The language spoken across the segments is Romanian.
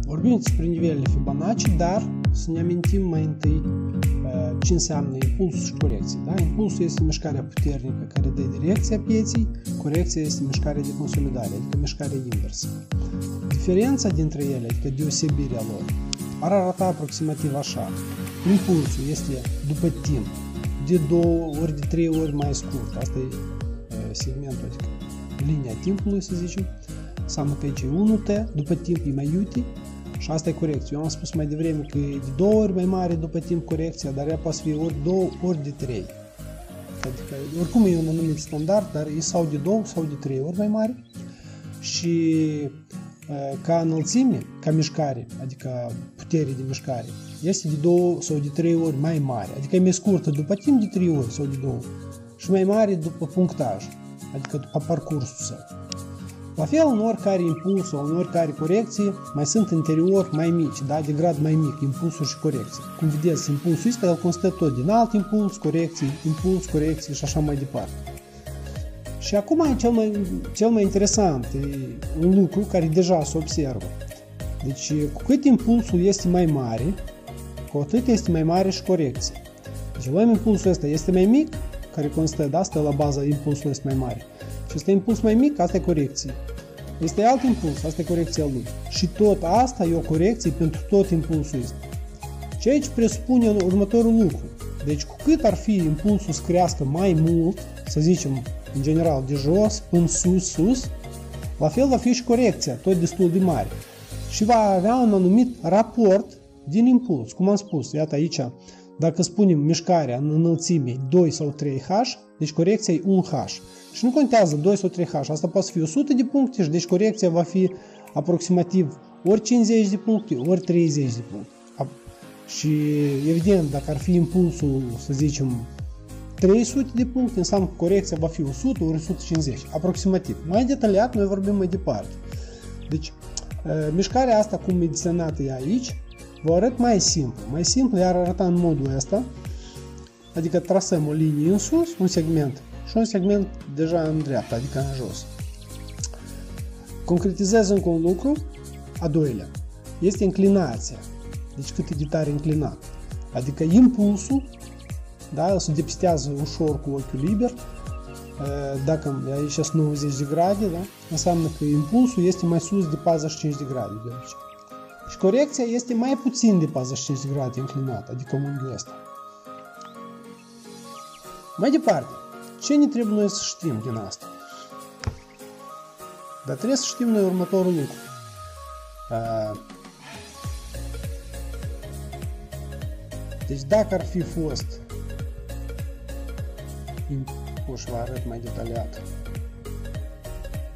Vorbim despre nivelele Fibonacci, dar să ne amintim mai întâi ce înseamnă impulsul și corecție. Da? Impulsul este mișcarea puternică care dă direcția pieței, corecția este mișcarea de consolidare, adică mișcarea inversă. Diferența dintre ele, adică deosebirea lor, ar arăta aproximativ așa. Impulsul este după timp, de 2 ori, de 3 ori mai scurt. Asta e segmentul, adică linia timpului, să zicem. Înseamnă că aici e 1T, după timp e mai iute și asta e corecție. Eu am spus mai devreme că e de 2 ori mai mare după timp corecția, dar ea poate să fie ori 2 ori de 3. Adică, oricum e un anumit standard, dar e sau de 2 sau de 3 ori mai mare. Și ca înălțime, ca mișcare, adică putere de mișcare, este de 2 sau de 3 ori mai mare. Adică e mai scurtă după timp de 3 ori sau de 2 și mai mare după punctaj, adică după parcursul său. La fel, în oricare impuls sau în oricare corecție, mai sunt interior mai mici, da? De grad mai mic, impulsuri și corecții. Cum vedeți, impulsul ăsta, el constă tot din alt impuls, corecții și așa mai departe. Și acum e cel mai interesant, e un lucru care deja se observă. Deci, cu cât impulsul este mai mare, cu atât este mai mare și corecție. Deci, luăm impulsul ăsta, este mai mic, care constă, da? Stă la baza impulsul este mai mare. Și este impuls mai mic, asta e corecție. Este alt impuls, asta e corecția lui. Și tot asta e o corecție pentru tot impulsul ăsta. Și aici presupune următorul lucru. Deci cu cât ar fi impulsul să crească mai mult, să zicem în general de jos până sus, la fel va fi și corecția, tot destul de mare. Și va avea un anumit raport din impuls. Cum am spus, iată aici, dacă spunem mișcarea în înălțime 2 sau 3H, deci corecția e 1H. Și nu contează 2 sau 3H, asta poate fi 100 de puncte și deci corecția va fi aproximativ ori 50 de puncte, ori 30 de puncte. Și evident, dacă ar fi impulsul, să zicem, 300 de puncte, înseamnă că corecția va fi 100 ori 150, aproximativ. Mai detaliat, noi vorbim mai departe. Deci, mișcarea asta, cum e desenată ea aici, vă arăt mai simplu. Mai simplu iar arăta în modul ăsta, adică trasăm o linie în sus, un segment, și un segment deja în dreapta, adică în jos. Concretizez încă un lucru, a doilea, este inclinația. Deci cât e de tare inclinat. Adică impulsul, da, se depistează ușor cu ochiul liber. Dacă aici sunt 90 de grade, da, înseamnă că impulsul este mai sus de 45 de grade de aici. Și corecția este mai puțin de 45 de grade inclinată, adică unghiul ăsta. Mai departe, ce ne trebuie noi să știm din asta? Dar trebuie să știm noi următorul lucru. Deci dacă ar fi fost, o să vă arăt mai detaliat,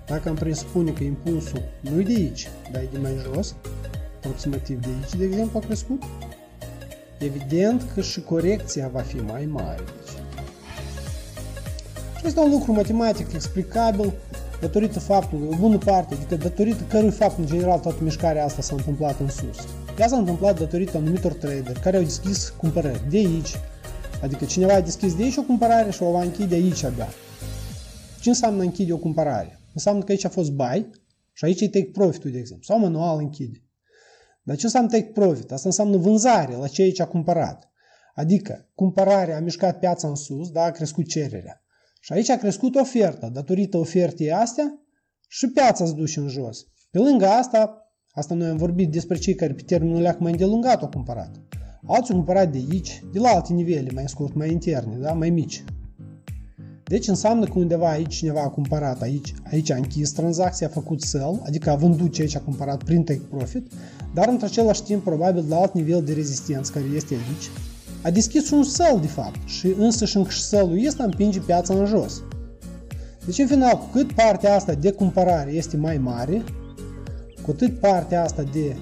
dacă am presupune că impulsul nu e de aici, dar e de mai jos, aproximativ de aici, de exemplu, a crescut, evident că și corecția va fi mai mare. Și este un lucru matematic explicabil datorită faptului, o bună parte, adică datorită cărui fapt, în general, toată mișcarea asta s-a întâmplat în sus. Ea s-a întâmplat datorită anumitor traderi care au deschis cumpărări de aici, adică cineva a deschis de aici o cumpărare și o va închide aici abia. Ce înseamnă închide o cumpărare? Înseamnă că aici a fost buy și aici e take profit-ul, de exemplu, sau manual închide. Dar ce înseamnă take profit? Asta înseamnă vânzare la ce aici a cumpărat. Adică cumpărarea a mișcat piața în sus, da, a crescut cererea. Și aici a crescut oferta, datorită ofertei astea și piața se duce în jos. Pe lângă asta noi am vorbit despre cei care pe termenul leac mai îndelungat au cumpărat. Alții au cumpărat de aici, de la alte nivele, mai scurt, mai interne, da, mai mici. Deci înseamnă că undeva aici cineva a cumpărat, aici a închis tranzacția, a făcut sell, adică a vândut ce aici a cumpărat prin take profit, dar într-același timp probabil la alt nivel de rezistență care este aici. A deschis un sell de fapt și însăși încă și sell-ul ăsta împinge piața în jos. Deci în final, cu cât partea asta de cumpărare este mai mare, cu atât partea asta de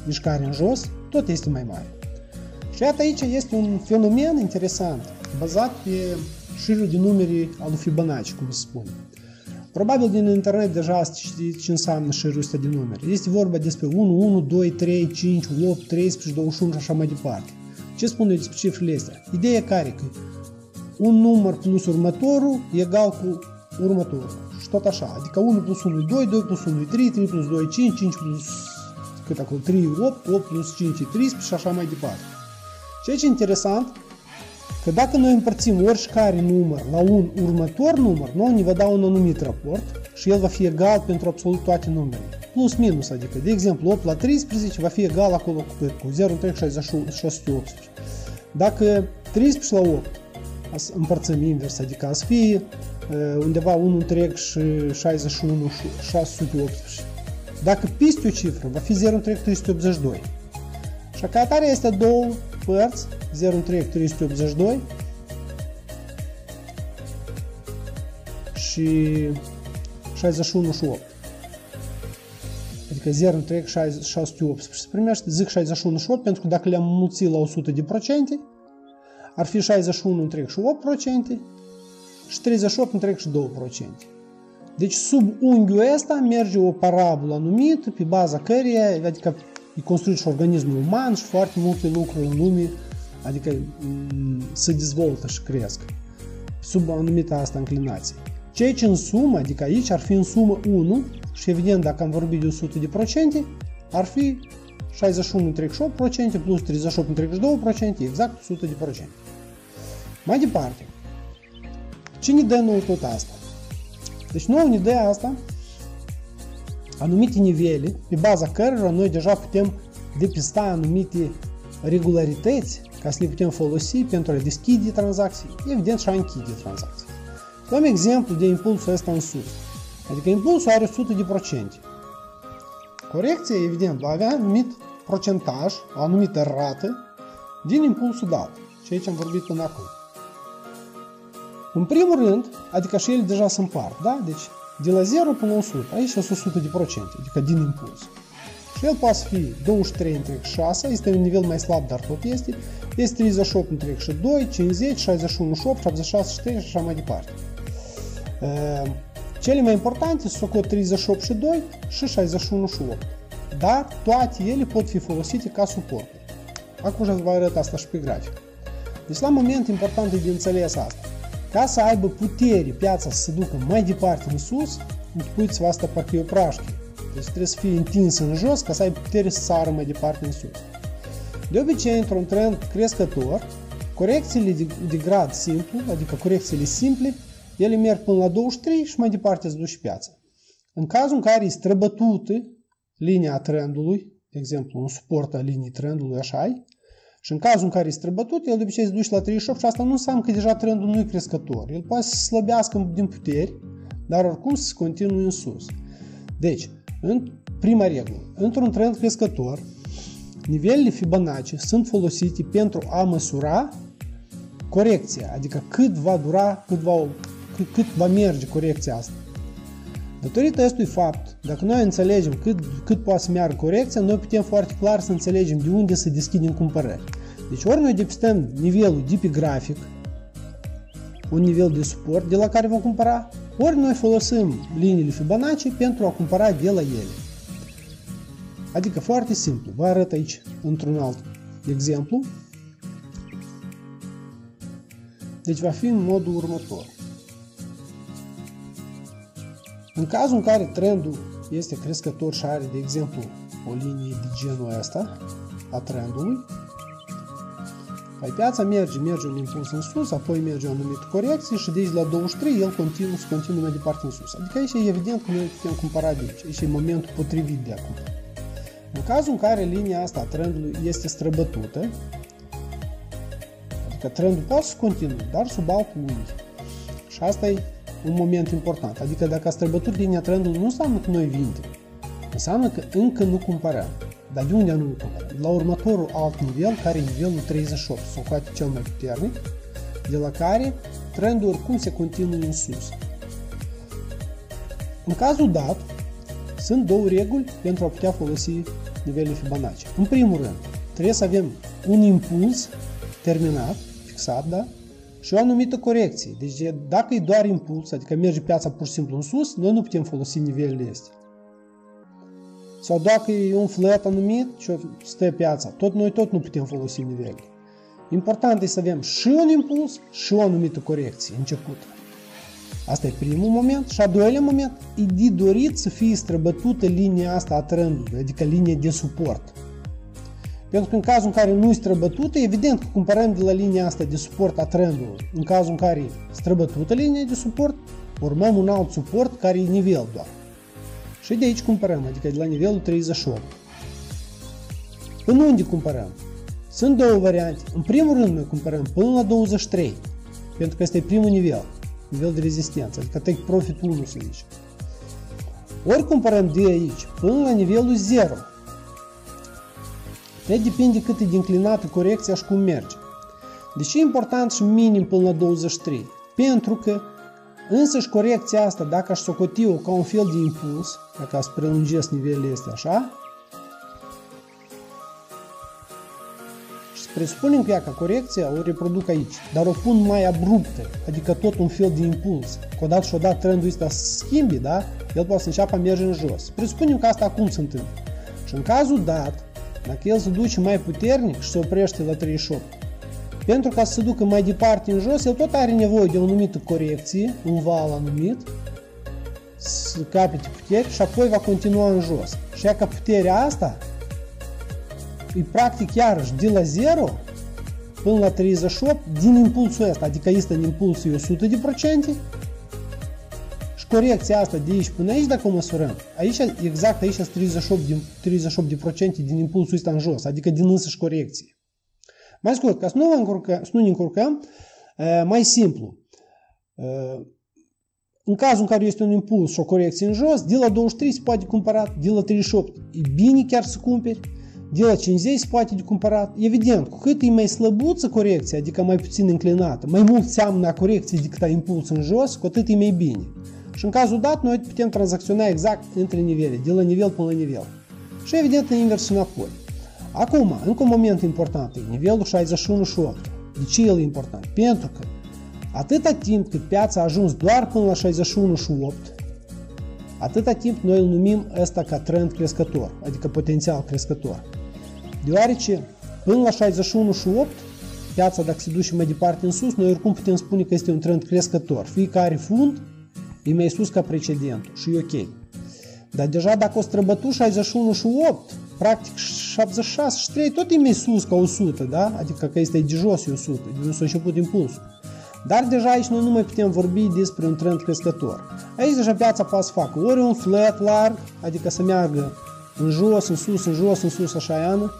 mișcare în jos, tot este mai mare. Și iată aici este un fenomen interesant, bazat pe șirul de numere al lui Fibonacci, cum se spune. Probabil din internet deja știți ce înseamnă șirul ăsta de numere. Este vorba despre 1, 1, 2, 3, 5, 8, 13, 21 și așa mai departe. Ce spune despre cifrele astea? Ideea care? Că un număr plus următorul e egal cu următorul. Și tot așa. Adică 1 plus 1 e 2, 2 plus 1 e 3, 3 plus 2 e 5, 5 plus cât acolo, 3 e 8, 8 plus 5 e 13 și așa mai departe. Ceea ce e interesant, că dacă noi împărțim oricare număr la un următor număr, noi ne va da un anumit raport și el va fi egal pentru absolut toate numerele. Plus minus, adică, de exemplu, 8 la 13 va fi egal acolo cu 0,618. Dacă 13 la 8 împărțim invers, adică să fie undeva 1,61 și 618. Dacă peste o cifră, va fi 0,382. Și ca atare este două părți, 0,382 și 61 și 8. Adică 0,618 se primește, zic 61 și 8, pentru că dacă le-am mulțit la 100 de procente, ar fi 61,8% și 38,2%. Deci sub unghiul ăsta merge o parabolă anumită, pe baza căreia, adică e construit și organismul uman și foarte multe lucruri în lume, adică se dezvoltă și cresc sub anumită asta înclinație. Ceea ce în sumă, adică aici ar fi în sumă 1 și evident dacă am vorbit de 100%, ar fi 61,8% plus 38,2%, exact 100%. Mai departe, ce ne dă nouă tot asta? Deci nouă ne dă asta anumite nivele pe baza cărora noi deja putem depista anumite regularități ca să le putem folosi pentru a deschide tranzacții, evident și a închide tranzacții. Luăm exemplu de impulsul ăsta în sus. Adică impulsul are 100%. Corecția, evident, va avea anumit procentaj, o anumită rată din impulsul dat. Ceea ce am vorbit până acum. În primul rând, adică și ele deja se împart, da? Deci, de la 0 până la 100, aici sunt 100%, adică din impuls. Și el poate fi 23,6, este un nivel mai slab, dar tot este. Este 38,2, 50, 61,8, 76,3 și așa mai departe. Cele mai importante sunt 38,2 și 61,8. Dar toate ele pot fi folosite ca suport. Acum vă arăt asta și pe grafic. Deci la moment important e de înțeles asta. Ca să aibă putere piața să se ducă mai departe în sus, închipuiți-vă asta parcă e o praștie. Deci trebuie să fie întinsă în jos ca să aibă putere să sară mai departe în sus. De obicei, într-un trend crescător, corecțiile de grad simplu, adică corecțiile simple, ele merg până la 23 și mai departe se duce piața. În cazul în care e străbătută linia trendului, de exemplu un suport al liniei trendului, așa -i, și în cazul în care e străbătut, el de obicei se duce la 38 și asta nu înseamnă că deja trendul nu e crescător. El poate să slăbească din puteri, dar oricum să continue în sus. Deci, în prima regulă, într-un trend crescător, nivelele Fibonacci sunt folosite pentru a măsura corecția, adică cât va dura, cât va merge corecția asta. Datorită acestui fapt, dacă noi înțelegem cât poate să meargă corecția, noi putem foarte clar să înțelegem de unde să deschidem cumpărări. Deci ori noi depistăm nivelul de pe grafic, un nivel de suport de la care vom cumpăra, ori noi folosim liniile Fibonacci pentru a cumpăra de la ele. Adică foarte simplu, vă arăt aici într-un alt exemplu. Deci va fi în modul următor. În cazul în care trendul este crescător și are, de exemplu, o linie de genul ăsta a trendului, păi piața merge un impuls în sus, apoi merge o anumită corecție și deci la 23 el continuă mai departe în sus. Adică aici e evident că noi putem cumpăra de aici. Aici e momentul potrivit de acum. În cazul în care linia asta a trendului este străbătută, adică trendul poate să continue, dar sub alt unghi. Și asta e un moment important. Adică dacă a străbătut linia trendului, nu înseamnă că noi vindem. Înseamnă că încă nu cumpărăm. Dar de unde anume cumpărăm? La următorul alt nivel, care e nivelul 38, sau poate cel mai puternic, de la care trendul oricum se continuă în sus. În cazul dat, sunt două reguli pentru a putea folosi nivelul Fibonacci. În primul rând, trebuie să avem un impuls terminat, fixat, da? Și o anumită corecție. Deci dacă e doar impuls, adică merge piața pur și simplu în sus, noi nu putem folosi nivelele astea. Sau dacă e un flat anumit și stă piața, noi tot nu putem folosi nivelele. Important e să avem și un impuls și o anumită corecție începută. Asta e primul moment. Și a doilea moment, e de dorit să fie străbătută linia asta a trendului, adică linia de suport. Pentru că în cazul în care nu e străbătută, evident că cumpărăm de la linia asta de suport a trendului. În cazul în care e străbătută linia de suport, urmăm un alt suport care e nivel doar. Și de aici cumpărăm, adică de la nivelul 38. Până unde cumpărăm? Sunt două variante. În primul rând noi cumpărăm până la 23, pentru că este primul nivel de rezistență, adică take profit 1 să zice. Ori cumpărăm de aici până la nivelul 0. Depinde cât e de inclinată corecția și cum merge. De ce e important și minim până la 23? Pentru că însăși corecția asta, dacă aș socoti-o ca un fel de impuls, dacă aș prelungesc nivelele astea așa, și să presupunem că ea ca corecția o reproduc aici, dar o pun mai abruptă, adică tot un fel de impuls. Că odată și odată trendul ăsta se schimbi, da? El poate să înceapă a merge în jos. Presupunem că asta acum se întâmplă. Și în cazul dat, dacă el se duce mai puternic și se oprește la 38, pentru ca să se ducă mai departe în jos, el tot are nevoie de o anumită corecție, un val anumit, să capete putere și apoi va continua în jos. Și ea ca puterea asta e practic iarăși de la 0 până la 38 din impulsul ăsta, adică este în impulsul 100%, și corecția asta de aici până aici, dacă o măsurăm, aici, exact aici sunt 38% din impulsul ăsta în jos, adică din însăși corecție. Mai scurt, ca să nu ne încurcăm, mai simplu. În cazul în care este un impuls și o corecție în jos, de la 23 se poate cumpăra, de la 38 e bine chiar să cumperi, de la 50 se poate de cumpărat. Evident, cu cât e mai slăbuță corecția, adică mai puțin înclinată, mai mult seamănă a corecție decât a impuls în jos, cu atât e mai bine. Și în cazul dat, noi putem tranzacționa exact între nivele, de la nivel până la nivel. Și evident, invers și înapoi. Acum, încă un moment important e nivelul 61 și 8. De ce el e important? Pentru că atâta timp cât piața a ajuns doar până la 61 și 8, atâta timp noi îl numim ăsta ca trend crescător, adică potențial crescător. Deoarece până la 61 și 8, piața dacă se duce mai departe în sus, noi oricum putem spune că este un trend crescător. Fiecare fund e mai sus ca precedentul și e ok. Dar deja dacă o străbătu 61 și 8, practic 76 și 3 tot e mai sus ca 100, da? Adică că este de jos e 100, de unde s-a început impulsul. Dar deja aici noi nu mai putem vorbi despre un trend crescător. Aici deja piața poate să facă ori un flat larg, adică să meargă în jos, în sus, în jos, în sus, așa iană,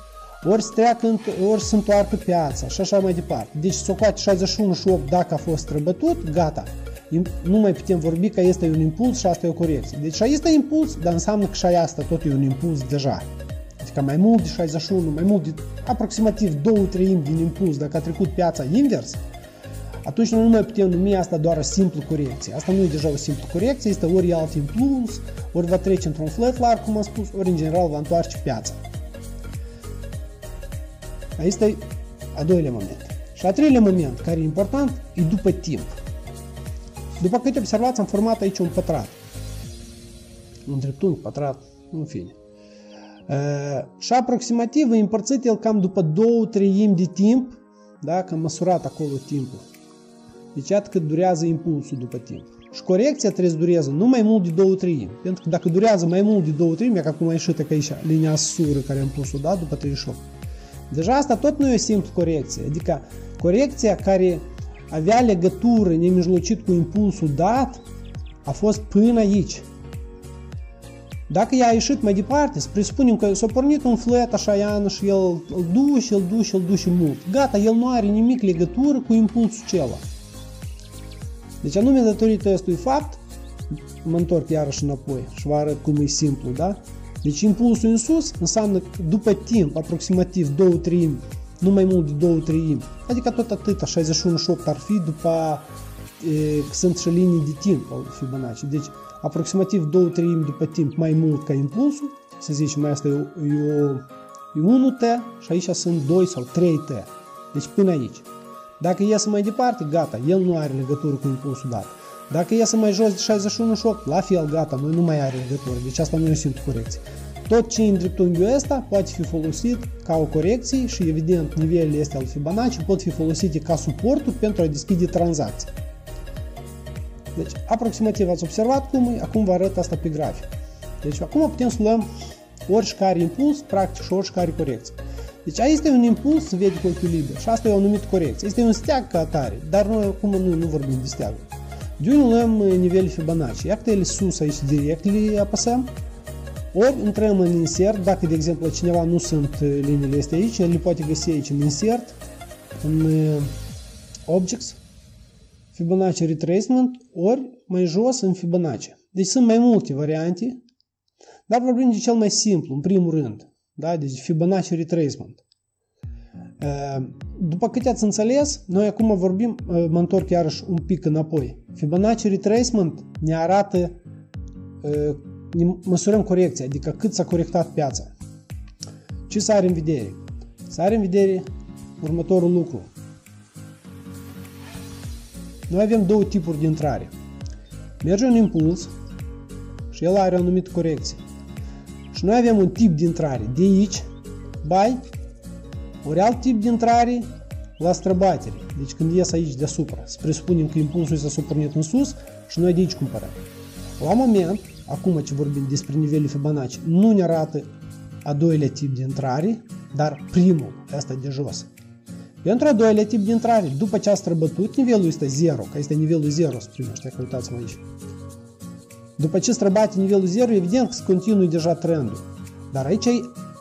ori să treacă, ori să întoarcă piața și așa mai departe. Deci socoate 61 și 8 dacă a fost străbătut, gata. Nu mai putem vorbi că este un impuls și asta e o corecție. Deci este impuls, dar înseamnă că și asta tot e un impuls deja. Adică mai mult de 61, mai mult de aproximativ 2/3 din impuls dacă a trecut piața invers, atunci noi nu mai putem numi asta doar o simplă corecție. Asta nu e deja o simplă corecție, este ori alt impuls, ori va trece într-un flat larg, cum am spus, ori în general va întoarce piața. Aici este a doilea moment. Și a treilea moment, care e important, e după timp. După câte observați, am format aici un pătrat. Un dreptunghi, pătrat, în fine. Și aproximativ e împărțit el cam după 2/3 de timp, da? Că am măsurat acolo timpul. Deci iată cât durează impulsul după timp. Și corecția trebuie să dureze nu mai mult de 2/3. Pentru că dacă durează mai mult de 2/3, ca cum a ieșit aici linia sură care am pus-o, da? După 38. Deja asta tot nu e o simplă corecție. Adică corecția care avea legătură nemijlocit cu impulsul dat a fost până aici. Dacă ea a ieșit mai departe, să presupunem că s-a pornit un flat așa iană și el îl duce mult. Gata, el nu are nimic legătură cu impulsul acela. Deci anume datorită acestui fapt, mă întorc iarăși înapoi și vă arăt cum e simplu, da? Deci impulsul în sus înseamnă că după timp, aproximativ 2/3, nu mai mult de 2/3, adică tot atâta, 61 și 8 ar fi după că sunt și linii de timp al Fibonacci. Deci aproximativ 2/3 după timp mai mult ca impulsul, să zicem, asta e 1T și aici sunt 2 sau 3T. Deci până aici. Dacă iese mai departe, gata, el nu are legătură cu impulsul dat. Dacă iese mai jos de 61 și 8, la fel, gata, noi nu mai are legătură. Deci asta nu e o simplă corecție. Tot ce în dreptunghiul ăsta poate fi folosit ca o corecție și evident nivelele astea al Fibonacci pot fi folosite ca suporturi pentru a deschide tranzacții. Deci, aproximativ ați observat cum e, acum vă arăt asta pe grafic. Deci, acum putem să luăm oricare impuls, practic, și oricare corecție. Deci, aici este un impuls, se vede cu ochiul liber, și asta e o numită corecție. Este un steag ca atare, dar noi acum nu vorbim de steagul. De unde luăm nivelul Fibonacci? Iată ele sus aici, direct le apăsăm, ori intrăm în insert, dacă, de exemplu, cineva nu sunt liniile astea aici, el le poate găsi aici în insert, în Objects, Fibonacci Retracement, ori mai jos în Fibonacci. Deci sunt mai multe variante, dar vorbim de cel mai simplu, în primul rând. Da? Deci Fibonacci Retracement. După câte ați înțeles, noi acum vorbim, mă întorc iarăși un pic înapoi. Fibonacci Retracement ne arată, ne măsurăm corecția, adică cât s-a corectat piața. Ce să are în vedere? Să are în vedere următorul lucru. Noi avem două tipuri de intrare. Merge un impuls și el are o anumită corecție. Și noi avem un tip de intrare de aici, buy, ori alt tip de intrare la străbatere. Deci când ies aici deasupra, să presupunem că impulsul s-a supărnit în sus și noi de aici cumpărăm. La moment, acum ce vorbim despre nivelul Fibonacci, nu ne arată a doilea tip de intrare, dar primul, ăsta de jos. Pentru a doilea tip de intrare, după ce a străbătut nivelul ăsta 0, că este nivelul 0, se primește, că uitați-vă aici. După ce străbate nivelul 0, evident că se continui deja trendul. Dar aici e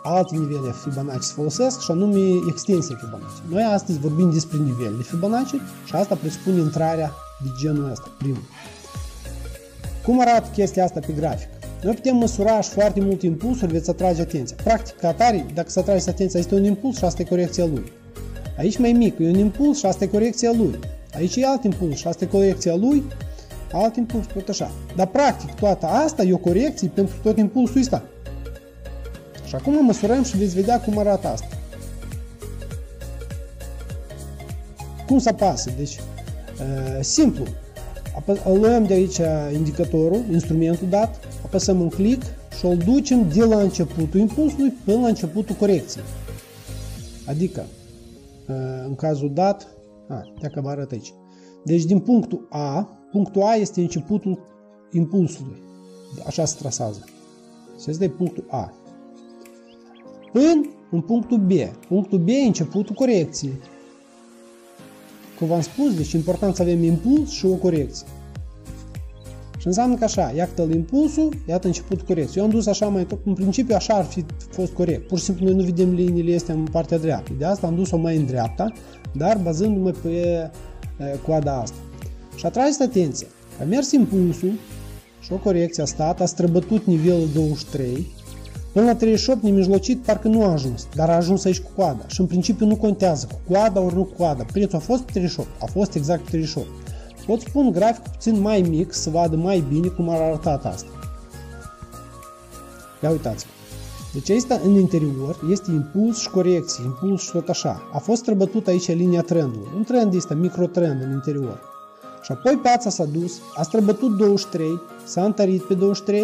alte nivele Fibonacci se folosesc și anume extensia Fibonacci. Noi astăzi vorbim despre nivelele Fibonacci și asta presupune intrarea de genul ăsta, primul. Cum arată chestia asta pe grafic? Noi putem măsura și foarte multe impulsuri, veți atrage atenția. Practic, ca atare, dacă să atrageți atenția, este un impuls și asta e corecția lui. Aici mai mic, e un impuls și asta e corecția lui. Aici e alt impuls și asta e corecția lui, alt impuls, tot așa. Dar practic, toată asta e o corecție pentru tot impulsul ăsta. Și acum măsurăm și veți vedea cum arată asta. Cum se apasă? Deci, simplu. Luăm de aici indicatorul, instrumentul dat, apăsăm un click și îl ducem de la începutul impulsului până la începutul corecției. Adică, în cazul dat, dacă vă arăt aici. Deci din punctul A este începutul impulsului. Așa se trasează. Și ăsta e punctul A. Până în punctul B. Punctul B e începutul corecției. Cum v-am spus, deci e important să avem impuls și o corecție. Și înseamnă că așa, iată impulsul, iată începutul corecției. Eu am dus așa mai tot, în principiu așa ar fi fost corect. Pur și simplu noi nu vedem liniile astea în partea dreaptă. De asta am dus-o mai în dreapta, dar bazându-mă pe coada asta. Și atrageți atenție, a mers impulsul și o corecție a stat, a străbătut nivelul 23, până la 38 nemijlocit parcă nu a ajuns, dar a ajuns aici cu coada. Și în principiu nu contează cu coada ori nu cu coada. Prețul a fost 38, a fost exact 38. Pot spun grafic puțin mai mic să vadă mai bine cum ar arătat asta. Ia uitați-vă. Deci asta în interior este impuls și corecție, impuls și tot așa. A fost străbătut aici linia trendului. Un trend este microtrend în interior. Și apoi piața s-a dus, a străbătut 23, s-a întărit pe 23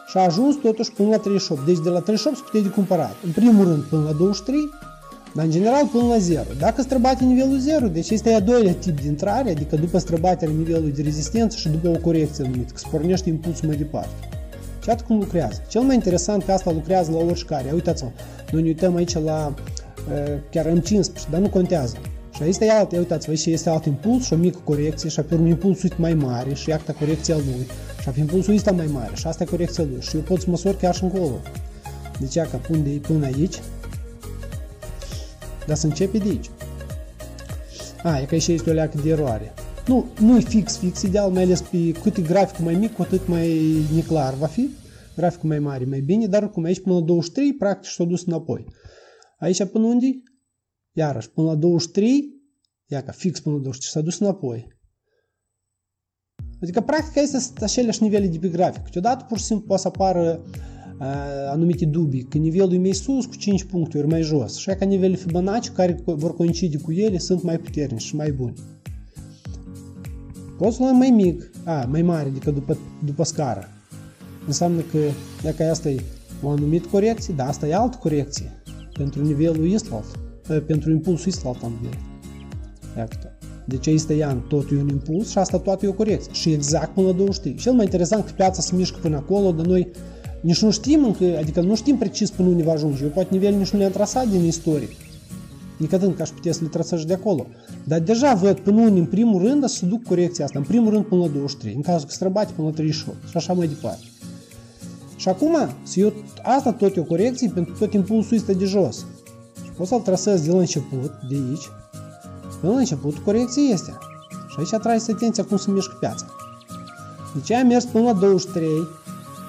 și a ajuns totuși până la 38. Deci de la 38 se putea de cumpărat. În primul rând până la 23, dar în general până la 0. Dacă străbate nivelul 0, deci este a doilea tip de intrare, adică după străbaterea nivelului de rezistență și după o corecție anumită, că se pornește impulsul mai departe. Și iată cum lucrează. Cel mai interesant că asta lucrează la oricare. Uitați-vă, noi ne uităm aici la chiar M15, dar nu contează. Și aici este alt, uitați-vă, aici este alt impuls și o mică corecție și apoi un impulsul mai mare și iată corecția lui. Și apoi impulsul ăsta mai mare și asta e corecția lui. Și eu pot să măsor chiar și încolo. Deci ia că pun de până aici. Dar să începe de aici. E că aici este o leacă de eroare. Nu e fix ideal, mai ales pe cât e graficul mai mic, cu atât mai neclar va fi. Graficul mai mare, mai bine, dar oricum aici până la 23, practic s-a dus înapoi. Aici până unde? Iarăși, până la 23, ia că fix până la 23, s-a dus înapoi. Adică, practic, aici sunt aceleași nivele de pe grafic. Câteodată, pur și simplu, poate să apară anumite dubii, că nivelul e mai sus cu 5 puncte ori mai jos. Și ca nivelele Fibonacci care vor coincide cu ele sunt mai puternici și mai buni. Poți lua mai mic, mai mare decât după scară. Înseamnă că dacă asta e o anumită corecție, dar asta e altă corecție pentru nivelul ăsta, pentru impulsul ăsta am vedere. Deci este ea totul e un impuls și asta toată e o corecție. Și exact până la 23. Cel mai interesant că piața se mișcă până acolo, dar noi nici nu știm încă, adică nu știm precis până unde va ajunge. Eu poate nivelul nici nu le-am trasat din istorie. Nicătând că aș putea să le trasăm și de acolo. Dar deja văd până unde, în primul rând, să se duc corecția asta. În primul rând până la 23. În cazul că străbate până la 38. Și așa mai departe. Și acum, asta tot e o corecție pentru tot impulsul este de jos. Și pot să-l trasez de la început, de aici. Până la început, corecție este. Și aici atrage atenția cum se mișcă piața. Deci a mers până la 23,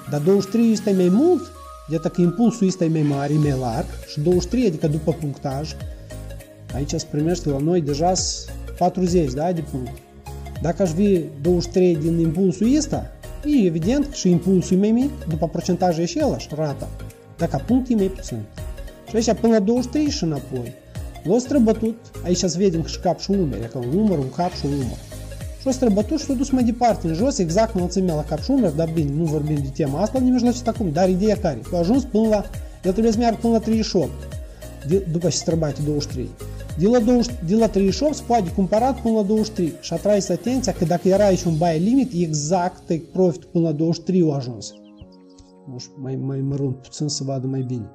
dar 23 este mai mult, iată că impulsul este mai mare, mai larg, și 23, adică după punctaj, aici se primește la noi deja 40, da, de punct. Dacă aș fi 23 din impulsul ăsta, e evident că și impulsul e mai mic, după procentaj e și ălași, rata. Dacă punct e mai puțin. Și aici până la 23 și înapoi. L-a străbătut, aici să vedem că și cap și umeri, adică un umăr, un cap și un umăr. Și-a străbătut și s-a dus mai departe, în jos, exact înălțimea la cap și umeri, dar bine, nu vorbim de tema asta, nimeni la acest acum, dar ideea care? A ajuns până la, el trebuie să meargă până la 38, după ce străbate 23. De la 38 se poate cumpărat până la 23 și atrage atenția că dacă era aici un buy limit, exact take profit până la 23 a ajuns. Nu știu, mai mărunt, puțin să vadă mai bine.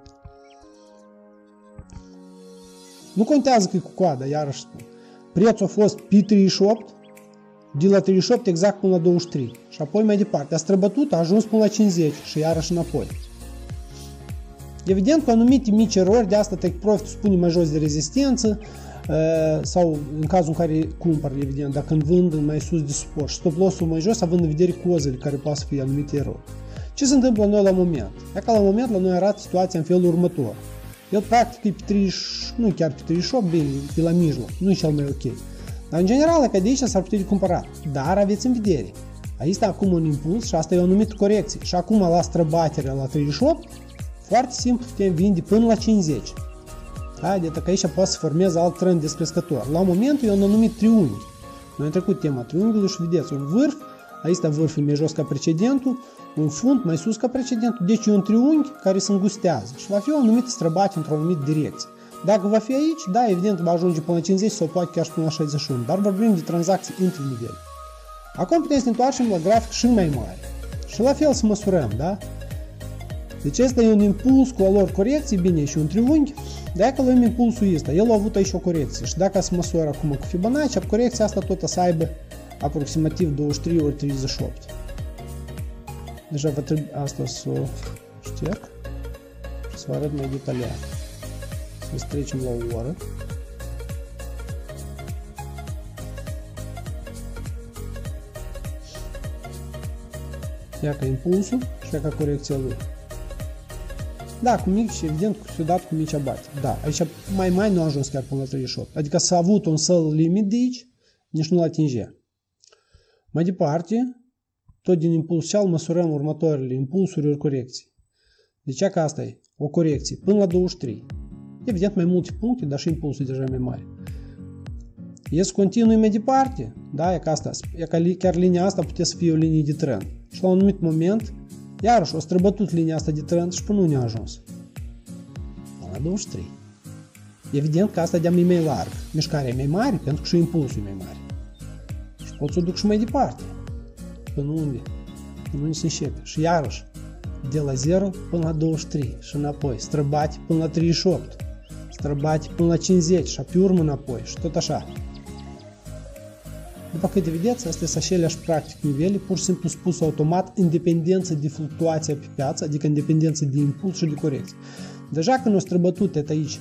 Nu contează că e cu coada, iarăși spun. Prețul a fost pe 38, de la 38 exact până la 23 și apoi mai departe. A străbătut, a ajuns până la 50 și iarăși înapoi. Evident că anumite mici erori, de asta take profit spune mai jos de rezistență sau în cazul în care cumpăr, evident, dacă îmi vând mai sus de suport și stop loss-ul mai jos, având în vedere cozele care poate să fie anumite erori. Ce se întâmplă la noi la moment? Dacă la moment la noi arată situația în felul următor. El practic e pe 30, nu chiar pe 38, bine, pe la mijloc, nu e cel mai ok. Dar în general, că de aici s-ar putea de cumpărat. Dar aveți în vedere. Aici este acum un impuls și asta e o anumită corecție. Și acum la străbaterea la 38, foarte simplu putem vinde până la 50. Adică că aici poate să formeze alt trend descrescător. La momentul e un anumit triunghi. Noi am trecut tema triunghiului și vedeți un vârf, aici este vârful mai jos ca precedentul, un fund mai sus ca precedentul, deci e un triunghi care se îngustează și va fi o anumită străbate într-o anumită direcție. Dacă va fi aici, da, evident va ajunge până la 50 sau poate chiar și până la 61, dar vorbim de tranzacții între nivele. Acum putem să ne întoarcem la grafic și mai mare. Și la fel să măsurăm, da? Deci ăsta e un impuls cu valori corecții, bine, și un triunghi. Dacă luăm impulsul ăsta, el a avut aici o corecție și dacă se măsoară acum cu Fibonacci, corecția asta tot o să aibă aproximativ 23 ori 38. Deja va trebui asta să o șterg și să vă arăt mai detaliat. Să trecem la o oră. Ia ca impulsul și ia ca corecția lui. Da, cu mici, evident, s-a dat cu mici abate. Da, aici mai nu a ajuns chiar până la 38. Adică s-a avut un sell limit de aici, nici nu-l atingea. Mai departe, tot din impulsul măsurăm următoarele impulsuri ori corecții. Deci că asta e o corecție până la 23. Evident mai multe puncte, dar și impulsul deja mai mare. E să continui mai departe, da, e ca asta, e ca chiar linia asta putea să fie o linie de trend. Și la un anumit moment, iarăși o străbătut linia asta de trend și până unde a ajuns? Până la 23. Evident că asta de-a mai larg, mișcarea e mai mare pentru că și impulsul e mai mare. Și pot să o duc și mai departe. Până unde? Până unde se începe. Și iarăși, de la 0 până la 23 și înapoi, străbate până la 38, străbate până la 50 și pe urmă înapoi și tot așa. După câte vedeți, astea sunt aceleași practic nivele, pur și simplu spus automat, independență de fluctuația pe piață, adică independență de impuls și de corecție. Deja când o străbătut aici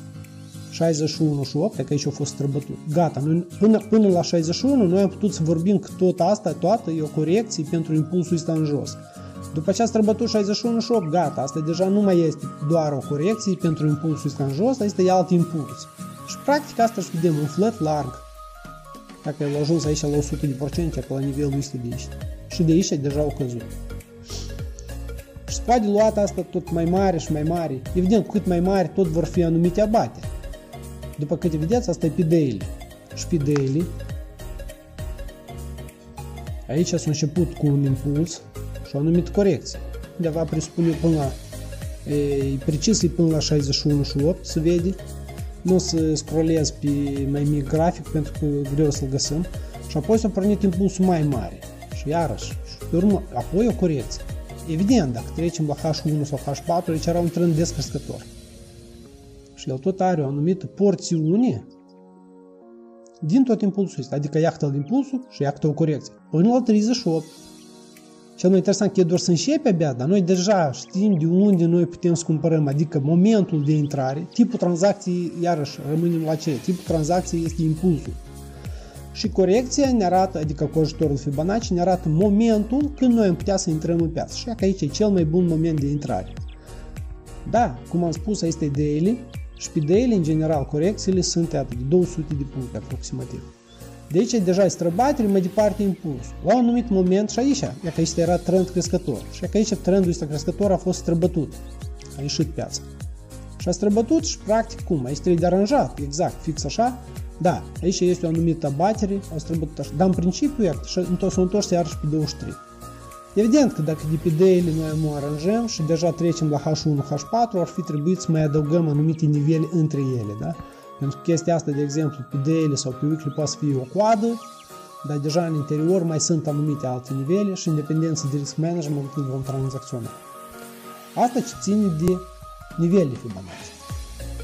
61 și 8, că aici a fost străbătut. Gata, până la 61 noi am putut să vorbim că tot asta, toată e o corecție pentru impulsul ăsta în jos. După ce a străbătut 61 și 8, gata, asta deja nu mai este doar o corecție pentru impulsul ăsta în jos, asta este alt impuls. Și practic asta își vedem un flat larg. Dacă el a ajuns aici la 100%, că la nivelul ăsta de aici. Și de aici deja au căzut. Și se poate lua asta tot mai mare și mai mare. Evident, cu cât mai mare, tot vor fi anumite abate. După câte vedeți, asta e pe daily. Și pe daily, aici s-a început cu un impuls și o anumită corecție. Undeva presupune până la, e precis, e până la 61 și 8, se vede. nu o să scrollez pe mai mic grafic pentru că greu să-l găsim și apoi s-a pornit impulsul mai mare și iarăși, și pe urmă, apoi o corecție. Evident, dacă trecem la H1 sau H4, aici era un trend descrescător. Și el tot are o anumită porțiune din tot impulsul ăsta, adică iactă-l impulsul și iactă o corecție. Până la 38. Cel mai interesant că e doar să începe abia, dar noi deja știm de unde noi putem să cumpărăm, adică momentul de intrare, tipul tranzacției, iarăși rămânem la ce? Tipul tranzacției este impulsul. Și corecția ne arată, adică cu ajutorul Fibonacci, ne arată momentul când noi am putea să intrăm în piață. Și că aici e cel mai bun moment de intrare. Da, cum am spus, este daily și pe daily, în general, corecțiile sunt de 200 de puncte aproximativ. De aici deja e străbatere, mai departe impuls. La un anumit moment și aici, că aici era trend crescător. Și că aici trendul ăsta crescător a fost străbătut. A ieșit piața. Și a străbătut și practic cum? Aici trebuie de aranjat, exact, fix așa. Da, aici este o anumită abatere, a străbătut așa. Dar în principiu, iată, s-a întors iarăși pe 23. Evident că dacă de pe daily noi nu aranjăm și deja trecem la H1, H4, ar fi trebuit să mai adăugăm anumite nivele între ele, da? Pentru că chestia asta, de exemplu, pe daily sau pe weekly poate să fie o coadă, dar deja în interior mai sunt anumite alte nivele și în dependență de risk management când vom tranzacționa. Asta ce ține de nivele Fibonacci.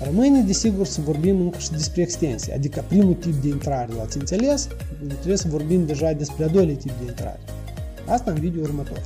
Rămâne, desigur, să vorbim încă și despre extensie, adică primul tip de intrare l-ați înțeles, trebuie să vorbim deja despre al doilea tip de intrare. Asta în video următor.